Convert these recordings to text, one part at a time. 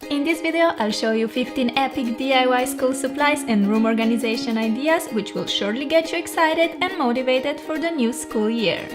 In this video, I'll show you 15 epic DIY school supplies and room organization ideas which will surely get you excited and motivated for the new school year.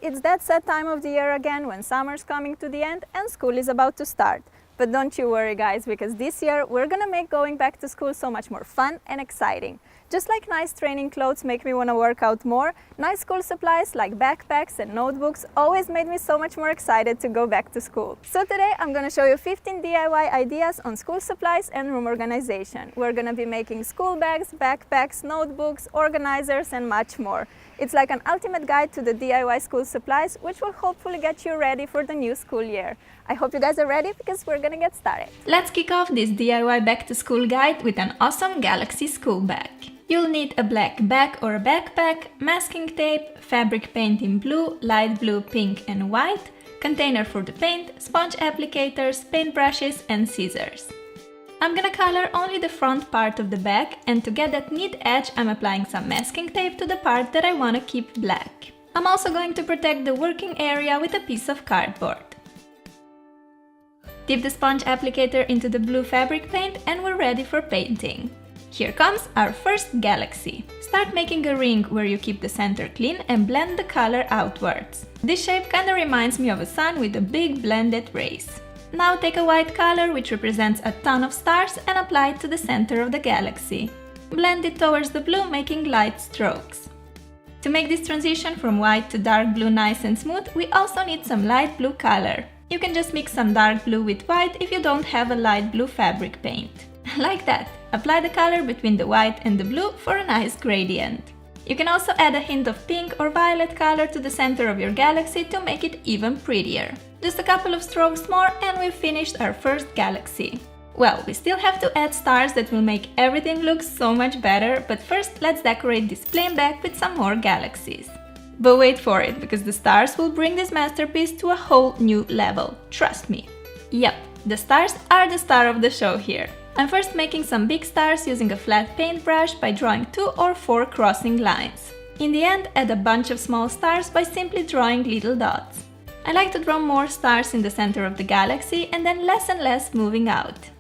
It's that sad time of the year again when summer's coming to the end and school is about to start. But don't you worry guys, because this year we're gonna make going back to school so much more fun and exciting. Just like nice training clothes make me want to work out more, nice school supplies like backpacks and notebooks always made me so much more excited to go back to school. So today I'm gonna show you 15 DIY ideas on school supplies and room organization. We're gonna be making school bags, backpacks, notebooks, organizers and much more. It's like an ultimate guide to the DIY school supplies, which will hopefully get you ready for the new school year. I hope you guys are ready because we're gonna get started. Let's kick off this DIY back to school guide with an awesome Galaxy school bag. You'll need a black bag or a backpack, masking tape, fabric paint in blue, light blue, pink and white, container for the paint, sponge applicators, paintbrushes and scissors. I'm gonna color only the front part of the bag, and to get that neat edge I'm applying some masking tape to the part that I want to keep black. I'm also going to protect the working area with a piece of cardboard. Dip the sponge applicator into the blue fabric paint and we're ready for painting. Here comes our first Galaxy. Start making a ring where you keep the center clean and blend the color outwards. This shape kinda reminds me of a sun with a big blended rays. Now take a white color which represents a ton of stars and apply it to the center of the Galaxy. Blend it towards the blue, making light strokes. To make this transition from white to dark blue nice and smooth, we also need some light blue color. You can just mix some dark blue with white if you don't have a light blue fabric paint. Like that. Apply the color between the white and the blue for a nice gradient. You can also add a hint of pink or violet color to the center of your Galaxy to make it even prettier. Just a couple of strokes more and we've finished our first Galaxy. Well, we still have to add stars that will make everything look so much better, but first let's decorate this plain bag with some more Galaxies. But wait for it, because the stars will bring this masterpiece to a whole new level, trust me. Yep, the stars are the star of the show here. I'm first making some big stars using a flat paintbrush by drawing 2 or 4 crossing lines. In the end, add a bunch of small stars by simply drawing little dots. I like to draw more stars in the center of the Galaxy and then less and less moving out.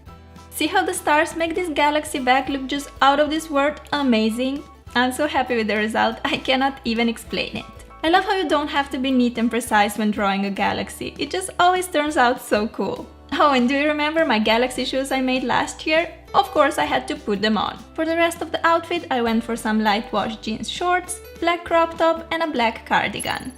See how the stars make this Galaxy bag look just out of this world amazing? I'm so happy with the result, I cannot even explain it. I love how you don't have to be neat and precise when drawing a Galaxy, it just always turns out so cool. Oh, and do you remember my Galaxy shoes I made last year? Of course I had to put them on. For the rest of the outfit I went for some light wash jeans shorts, black crop top and a black cardigan.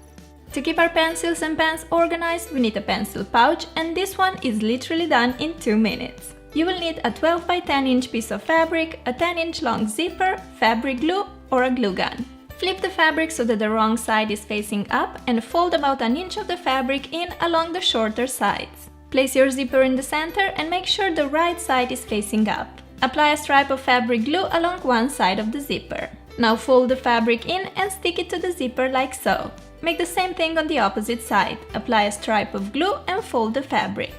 To keep our pencils and pens organized we need a pencil pouch, and this one is literally done in 2 minutes. You will need a 12 by 10 inch piece of fabric, a 10-inch long zipper, fabric glue or a glue gun. Flip the fabric so that the wrong side is facing up and fold about an inch of the fabric in along the shorter sides. Place your zipper in the center and make sure the right side is facing up. Apply a stripe of fabric glue along one side of the zipper. Now fold the fabric in and stick it to the zipper like so. Make the same thing on the opposite side. Apply a stripe of glue and fold the fabric.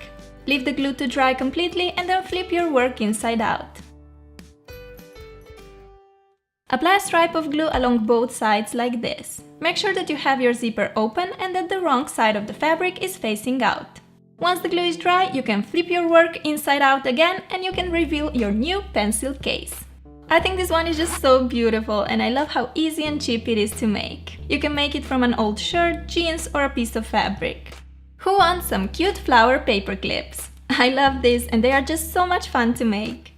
Leave the glue to dry completely and then flip your work inside out. Apply a stripe of glue along both sides like this. Make sure that you have your zipper open and that the wrong side of the fabric is facing out. Once the glue is dry, you can flip your work inside out again and you can reveal your new pencil case. I think this one is just so beautiful and I love how easy and cheap it is to make. You can make it from an old shirt, jeans or a piece of fabric. Who wants some cute flower paper clips? I love this and they are just so much fun to make.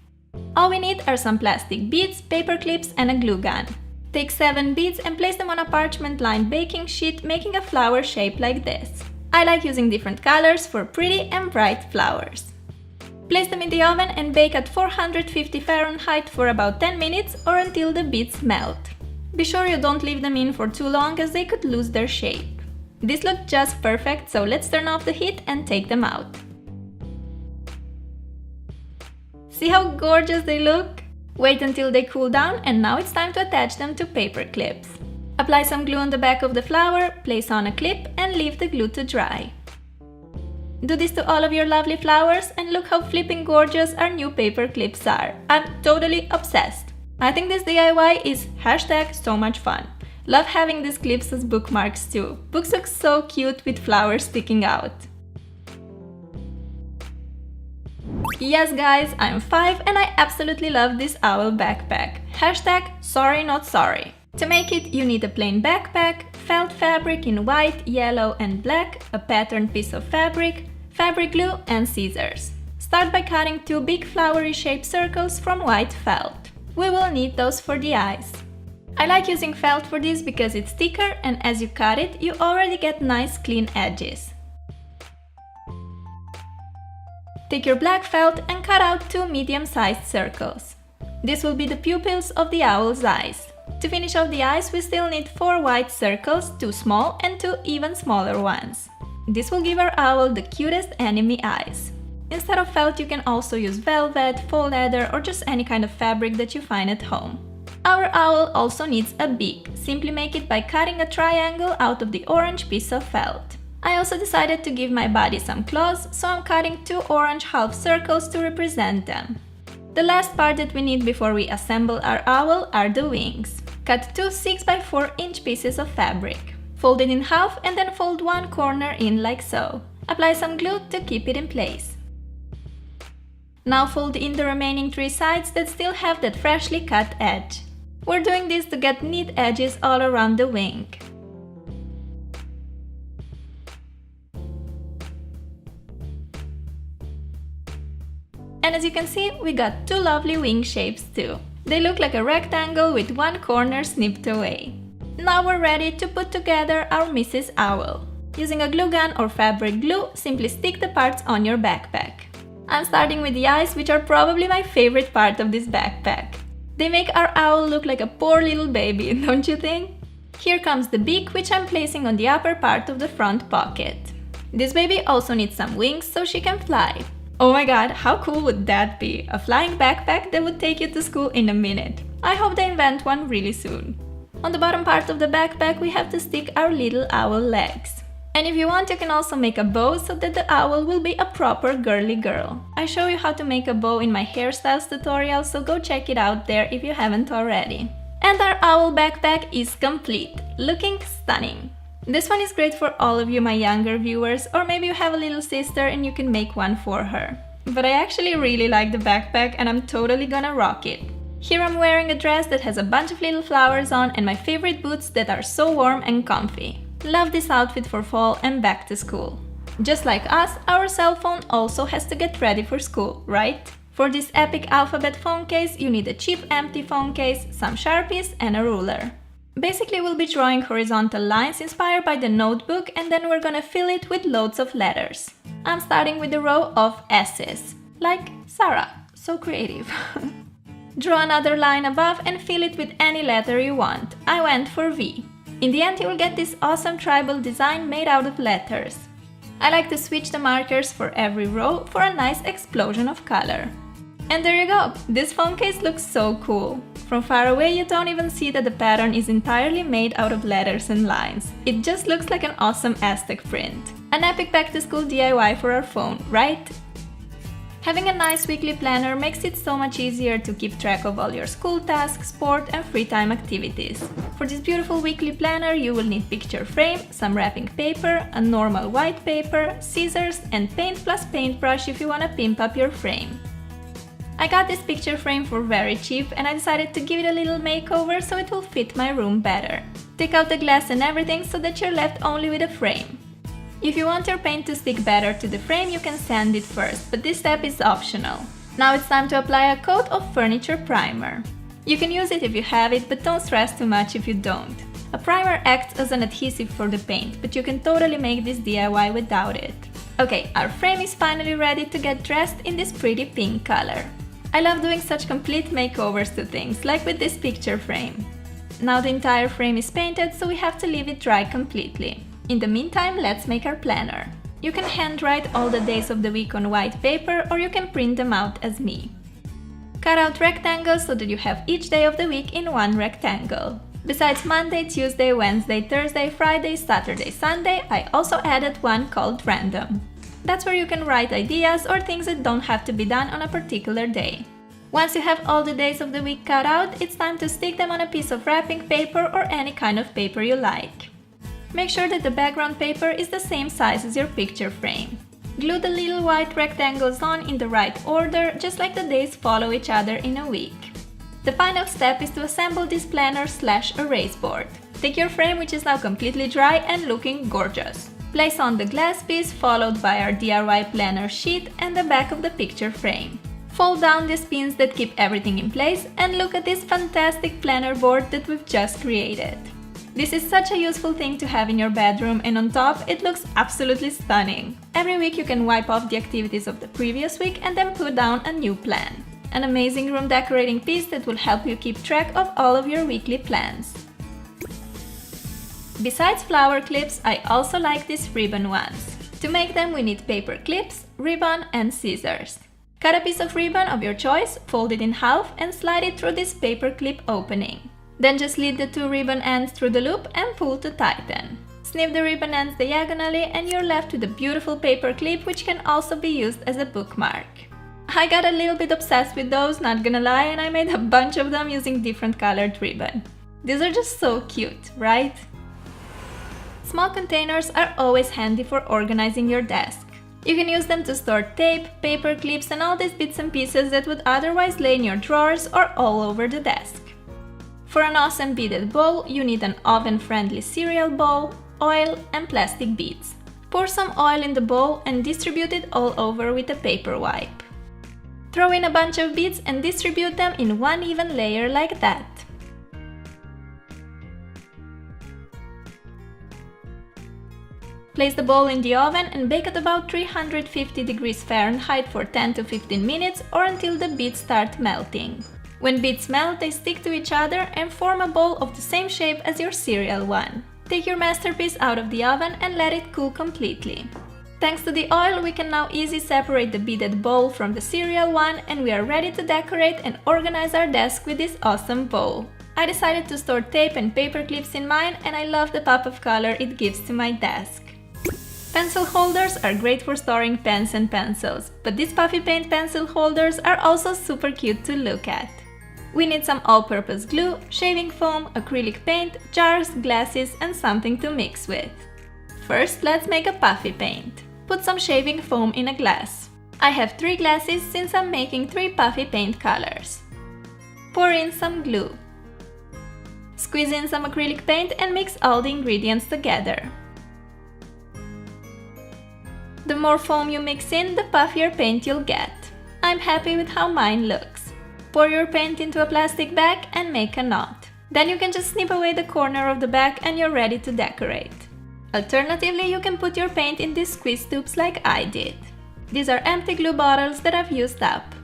All we need are some plastic beads, paper clips and a glue gun. Take 7 beads and place them on a parchment-lined baking sheet, making a flower shape like this. I like using different colors for pretty and bright flowers. Place them in the oven and bake at 450 Fahrenheit for about 10 minutes or until the beads melt. Be sure you don't leave them in for too long as they could lose their shape. These look just perfect, so let's turn off the heat and take them out. See how gorgeous they look? Wait until they cool down, and now it's time to attach them to paper clips. Apply some glue on the back of the flower, place on a clip and leave the glue to dry. Do this to all of your lovely flowers and look how flipping gorgeous our new paper clips are. I'm totally obsessed. I think this DIY is #so much fun. Love having these clips as bookmarks too. Books look so cute with flowers sticking out. Yes guys, I'm 5 and I absolutely love this owl backpack. #sorry not sorry. To make it, you need a plain backpack, felt fabric in white, yellow and black, a patterned piece of fabric, fabric glue and scissors. Start by cutting 2 big flowery shaped circles from white felt. We will need those for the eyes. I like using felt for this because it's thicker and as you cut it, you already get nice clean edges. Take your black felt and cut out 2 medium-sized circles. This will be the pupils of the owl's eyes. To finish off the eyes, we still need 4 white circles, 2 small and 2 even smaller ones. This will give our owl the cutest enemy eyes. Instead of felt, you can also use velvet, faux leather or just any kind of fabric that you find at home. Our owl also needs a beak. Simply make it by cutting a triangle out of the orange piece of felt. I also decided to give my body some claws, so I'm cutting 2 orange half circles to represent them. The last part that we need before we assemble our owl are the wings. Cut 2 6x4-inch pieces of fabric. Fold it in half and then fold one corner in like so. Apply some glue to keep it in place. Now fold in the remaining 3 sides that still have that freshly cut edge. We're doing this to get neat edges all around the wing. And as you can see, we got 2 lovely wing shapes too. They look like a rectangle with one corner snipped away. Now we're ready to put together our Mrs. Owl. Using a glue gun or fabric glue, simply stick the parts on your backpack. I'm starting with the eyes, which are probably my favorite part of this backpack. They make our owl look like a poor little baby, don't you think? Here comes the beak, which I'm placing on the upper part of the front pocket. This baby also needs some wings so she can fly. Oh my god, how cool would that be? A flying backpack that would take you to school in a minute. I hope they invent one really soon. On the bottom part of the backpack we have to stick our little owl legs. And if you want, you can also make a bow so that the owl will be a proper girly girl. I show you how to make a bow in my hairstyles tutorial, so go check it out there if you haven't already. And our owl backpack is complete, looking stunning. This one is great for all of you my younger viewers, or maybe you have a little sister and you can make one for her. But I actually really like the backpack and I'm totally gonna rock it. Here I'm wearing a dress that has a bunch of little flowers on and my favorite boots that are so warm and comfy. Love this outfit for fall and back to school. Just like us, our cell phone also has to get ready for school, right? For this epic alphabet phone case, you need a cheap empty phone case, some Sharpies and a ruler. Basically, we'll be drawing horizontal lines inspired by the notebook and then we're gonna fill it with loads of letters. I'm starting with a row of S's, like Sarah, so creative. Draw another line above and fill it with any letter you want. I went for V. In the end, you will get this awesome tribal design made out of letters. I like to switch the markers for every row for a nice explosion of color. And there you go! This phone case looks so cool. From far away you don't even see that the pattern is entirely made out of letters and lines. It just looks like an awesome Aztec print. An epic back-to-school DIY for our phone, right? Having a nice weekly planner makes it so much easier to keep track of all your school tasks, sport and free time activities. For this beautiful weekly planner you will need picture frame, some wrapping paper, a normal white paper, scissors and paint plus paintbrush if you want to pimp up your frame. I got this picture frame for very cheap and I decided to give it a little makeover so it will fit my room better. Take out the glass and everything so that you're left only with a frame. If you want your paint to stick better to the frame, you can sand it first, but this step is optional. Now it's time to apply a coat of furniture primer. You can use it if you have it, but don't stress too much if you don't. A primer acts as an adhesive for the paint, but you can totally make this DIY without it. Okay, our frame is finally ready to get dressed in this pretty pink color. I love doing such complete makeovers to things, like with this picture frame. Now the entire frame is painted, so we have to leave it dry completely. In the meantime, let's make our planner. You can handwrite all the days of the week on white paper, or you can print them out as me. Cut out rectangles so that you have each day of the week in one rectangle. Besides Monday, Tuesday, Wednesday, Thursday, Friday, Saturday, Sunday, I also added one called Random. That's where you can write ideas or things that don't have to be done on a particular day. Once you have all the days of the week cut out, it's time to stick them on a piece of wrapping paper or any kind of paper you like. Make sure that the background paper is the same size as your picture frame. Glue the little white rectangles on in the right order, just like the days follow each other in a week. The final step is to assemble this planner/erase board. Take your frame, which is now completely dry and looking gorgeous. Place on the glass piece, followed by our DIY planner sheet and the back of the picture frame. Fold down these pins that keep everything in place and look at this fantastic planner board that we've just created. This is such a useful thing to have in your bedroom, and on top it looks absolutely stunning. Every week you can wipe off the activities of the previous week and then put down a new plan. An amazing room decorating piece that will help you keep track of all of your weekly plans. Besides flower clips, I also like these ribbon ones. To make them we need paper clips, ribbon and scissors. Cut a piece of ribbon of your choice, fold it in half and slide it through this paper clip opening. Then just lead the two ribbon ends through the loop and pull to tighten. Snip the ribbon ends diagonally and you're left with a beautiful paper clip, which can also be used as a bookmark. I got a little bit obsessed with those, not gonna lie, and I made a bunch of them using different colored ribbon. These are just so cute, right? Small containers are always handy for organizing your desk. You can use them to store tape, paper clips and all these bits and pieces that would otherwise lay in your drawers or all over the desk. For an awesome beaded bowl, you need an oven-friendly cereal bowl, oil and plastic beads. Pour some oil in the bowl and distribute it all over with a paper wipe. Throw in a bunch of beads and distribute them in one even layer like that. Place the bowl in the oven and bake at about 350 degrees Fahrenheit for 10 to 15 minutes or until the beads start melting. When beads melt, they stick to each other and form a bowl of the same shape as your cereal one. Take your masterpiece out of the oven and let it cool completely. Thanks to the oil, we can now easily separate the beaded bowl from the cereal one, and we are ready to decorate and organize our desk with this awesome bowl. I decided to store tape and paper clips in mine, and I love the pop of color it gives to my desk. Pencil holders are great for storing pens and pencils, but these puffy paint pencil holders are also super cute to look at. We need some all-purpose glue, shaving foam, acrylic paint, jars, glasses and something to mix with. First, let's make a puffy paint. Put some shaving foam in a glass. I have 3 glasses since I'm making 3 puffy paint colors. Pour in some glue. Squeeze in some acrylic paint and mix all the ingredients together. The more foam you mix in, the puffier paint you'll get. I'm happy with how mine looks. Pour your paint into a plastic bag and make a knot. Then you can just snip away the corner of the bag and you're ready to decorate. Alternatively, you can put your paint in these squeeze tubes like I did. These are empty glue bottles that I've used up.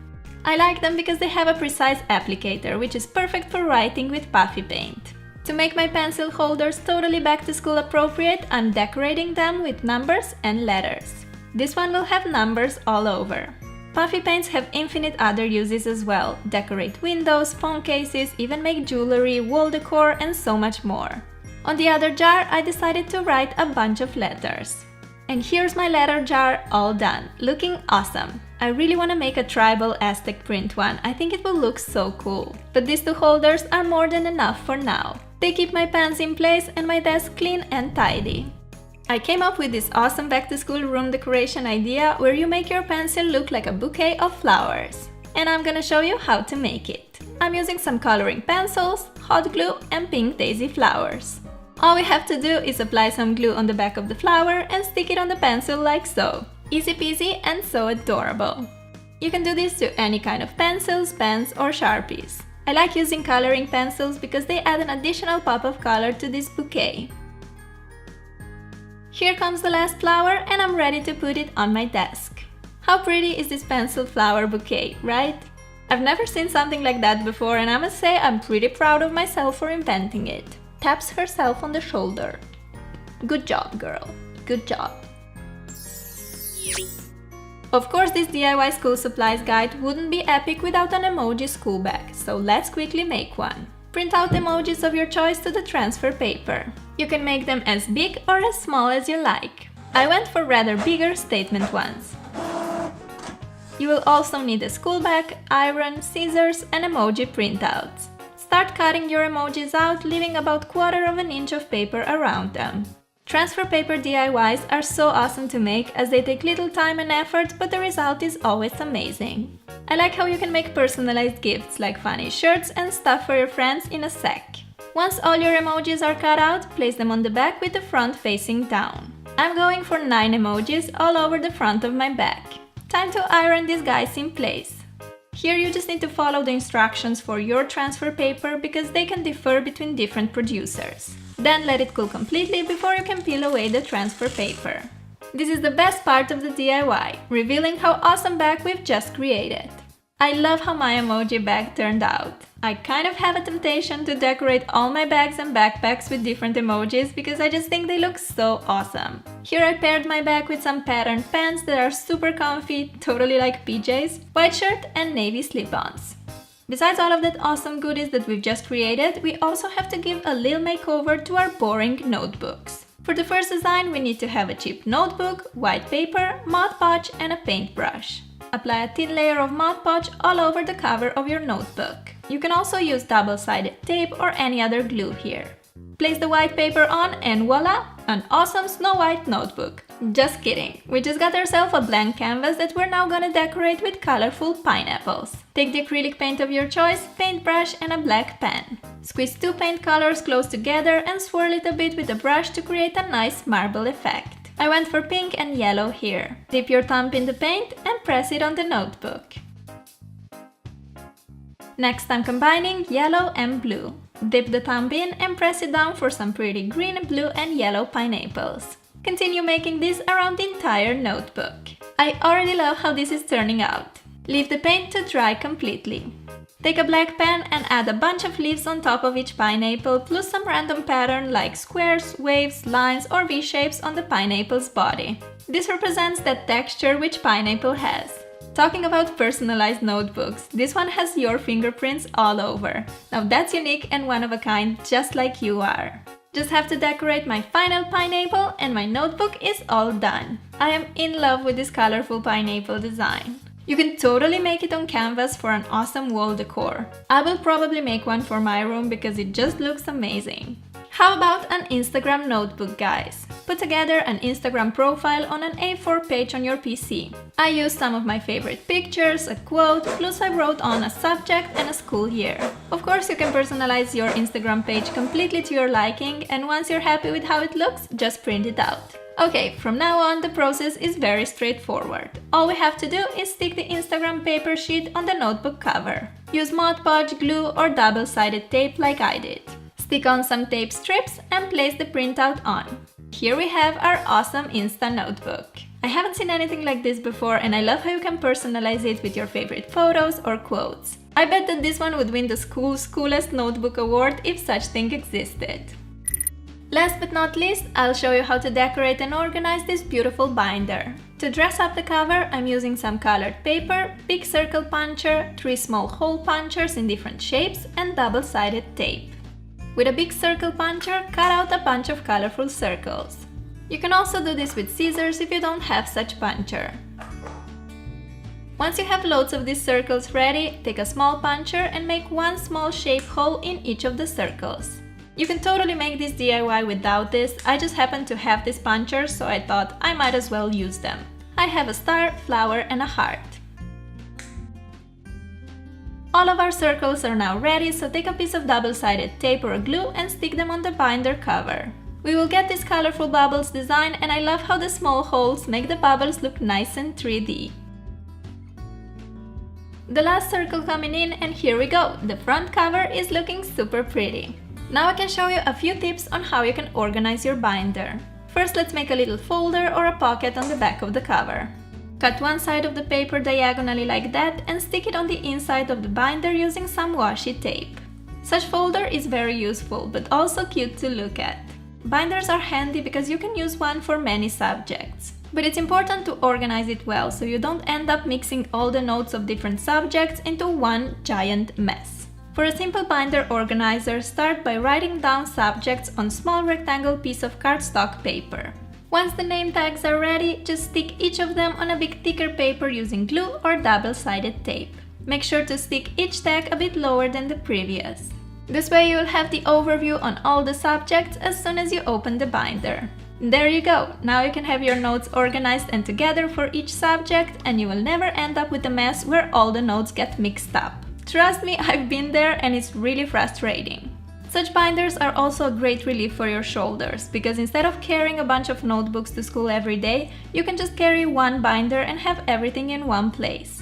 I like them because they have a precise applicator, which is perfect for writing with puffy paint. To make my pencil holders totally back to school appropriate, I'm decorating them with numbers and letters. This one will have numbers all over. Puffy paints have infinite other uses as well. Decorate windows, phone cases, even make jewelry, wall decor and so much more. On the other jar, I decided to write a bunch of letters. And here's my letter jar all done, looking awesome. I really want to make a tribal Aztec print one, I think it will look so cool. But these 2 holders are more than enough for now. They keep my pens in place and my desk clean and tidy. I came up with this awesome back-to-school room decoration idea where you make your pencil look like a bouquet of flowers. And I'm gonna show you how to make it. I'm using some coloring pencils, hot glue and pink daisy flowers. All we have to do is apply some glue on the back of the flower and stick it on the pencil like so. Easy peasy and so adorable. You can do this to any kind of pencils, pens or Sharpies. I like using coloring pencils because they add an additional pop of color to this bouquet. Here comes the last flower and I'm ready to put it on my desk. How pretty is this pencil flower bouquet, right? I've never seen something like that before and I must say I'm pretty proud of myself for inventing it. Taps herself on the shoulder. Good job, girl. Good job. Of course, this DIY school supplies guide wouldn't be epic without an emoji school bag, so let's quickly make one. Print out emojis of your choice to the transfer paper. You can make them as big or as small as you like. I went for rather bigger statement ones. You will also need a school bag, iron, scissors and emoji printouts. Start cutting your emojis out, leaving about 1/4 inch of paper around them. Transfer paper DIYs are so awesome to make as they take little time and effort, but the result is always amazing. I like how you can make personalized gifts like funny shirts and stuff for your friends in a sack. Once all your emojis are cut out, place them on the back with the front facing down. I'm going for 9 emojis all over the front of my bag. Time to iron these guys in place. Here you just need to follow the instructions for your transfer paper because they can differ between different producers. Then let it cool completely before you can peel away the transfer paper. This is the best part of the DIY, revealing how awesome bag we've just created. I love how my emoji bag turned out. I kind of have a temptation to decorate all my bags and backpacks with different emojis because I just think they look so awesome. Here I paired my bag with some patterned pants that are super comfy, totally like PJs, white shirt and navy slip-ons. Besides all of that awesome goodies that we've just created, we also have to give a little makeover to our boring notebooks. For the first design, we need to have a cheap notebook, white paper, Mod Podge and a paintbrush. Apply a thin layer of Mod Podge all over the cover of your notebook. You can also use double-sided tape or any other glue here. Place the white paper on and voila! An awesome Snow White notebook. Just kidding, we just got ourselves a blank canvas that we're now gonna decorate with colorful pineapples. Take the acrylic paint of your choice, paintbrush and a black pen. Squeeze 2 paint colors close together and swirl it a bit with a brush to create a nice marble effect. I went for pink and yellow here. Dip your thumb in the paint and press it on the notebook. Next I'm combining yellow and blue. Dip the thumb in and press it down for some pretty green, blue and yellow pineapples. Continue making this around the entire notebook. I already love how this is turning out. Leave the paint to dry completely. Take a black pen and add a bunch of leaves on top of each pineapple plus some random pattern like squares, waves, lines or V-shapes on the pineapple's body. This represents that texture which pineapple has. Talking about personalized notebooks, this one has your fingerprints all over. Now that's unique and one of a kind, just like you are. Just have to decorate my final pineapple and my notebook is all done. I am in love with this colorful pineapple design. You can totally make it on canvas for an awesome wall decor. I will probably make one for my room because it just looks amazing. How about an Instagram notebook, guys? Put together an Instagram profile on an A4 page on your PC. I used some of my favorite pictures, a quote, plus I wrote on a subject and a school year. Of course, you can personalize your Instagram page completely to your liking, and once you're happy with how it looks, just print it out. Okay, from now on the process is very straightforward. All we have to do is stick the Instagram paper sheet on the notebook cover. Use Mod Podge, glue or double-sided tape like I did. Stick on some tape strips and place the printout on. Here we have our awesome Insta notebook. I haven't seen anything like this before and I love how you can personalize it with your favorite photos or quotes. I bet that this one would win the school's coolest notebook award if such thing existed. Last but not least, I'll show you how to decorate and organize this beautiful binder. To dress up the cover, I'm using some colored paper, big circle puncher, 3 small hole punchers in different shapes and double-sided tape. With a big circle puncher, cut out a bunch of colorful circles. You can also do this with scissors if you don't have such puncher. Once you have loads of these circles ready, take a small puncher and make 1 small shape hole in each of the circles. You can totally make this DIY without this, I just happen to have this puncher, so I thought I might as well use them. I have a star, flower and a heart. All of our circles are now ready, so take a piece of double-sided tape or a glue and stick them on the binder cover. We will get this colorful bubbles design and I love how the small holes make the bubbles look nice and 3D. The last circle coming in and here we go, the front cover is looking super pretty. Now I can show you a few tips on how you can organize your binder. First, let's make a little folder or a pocket on the back of the cover. Cut one side of the paper diagonally like that and stick it on the inside of the binder using some washi tape. Such folder is very useful, but also cute to look at. Binders are handy because you can use one for many subjects. But it's important to organize it well so you don't end up mixing all the notes of different subjects into one giant mess. For a simple binder organizer, start by writing down subjects on small rectangle piece of cardstock paper. Once the name tags are ready, just stick each of them on a bit thicker paper using glue or double-sided tape. Make sure to stick each tag a bit lower than the previous. This way you'll have the overview on all the subjects as soon as you open the binder. There you go! Now you can have your notes organized and together for each subject, and you will never end up with a mess where all the notes get mixed up. Trust me, I've been there and it's really frustrating. Such binders are also a great relief for your shoulders, because instead of carrying a bunch of notebooks to school every day, you can just carry one binder and have everything in one place.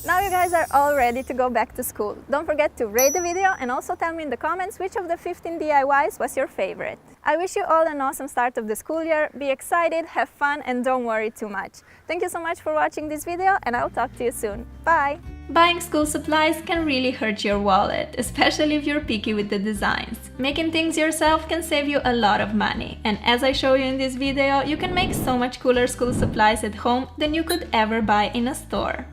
Now you guys are all ready to go back to school. Don't forget to rate the video and also tell me in the comments which of the 15 DIYs was your favorite. I wish you all an awesome start of the school year. Be excited, have fun, and don't worry too much. Thank you so much for watching this video, and I'll talk to you soon. Bye! Buying school supplies can really hurt your wallet, especially if you're picky with the designs. Making things yourself can save you a lot of money, and as I show you in this video, you can make so much cooler school supplies at home than you could ever buy in a store.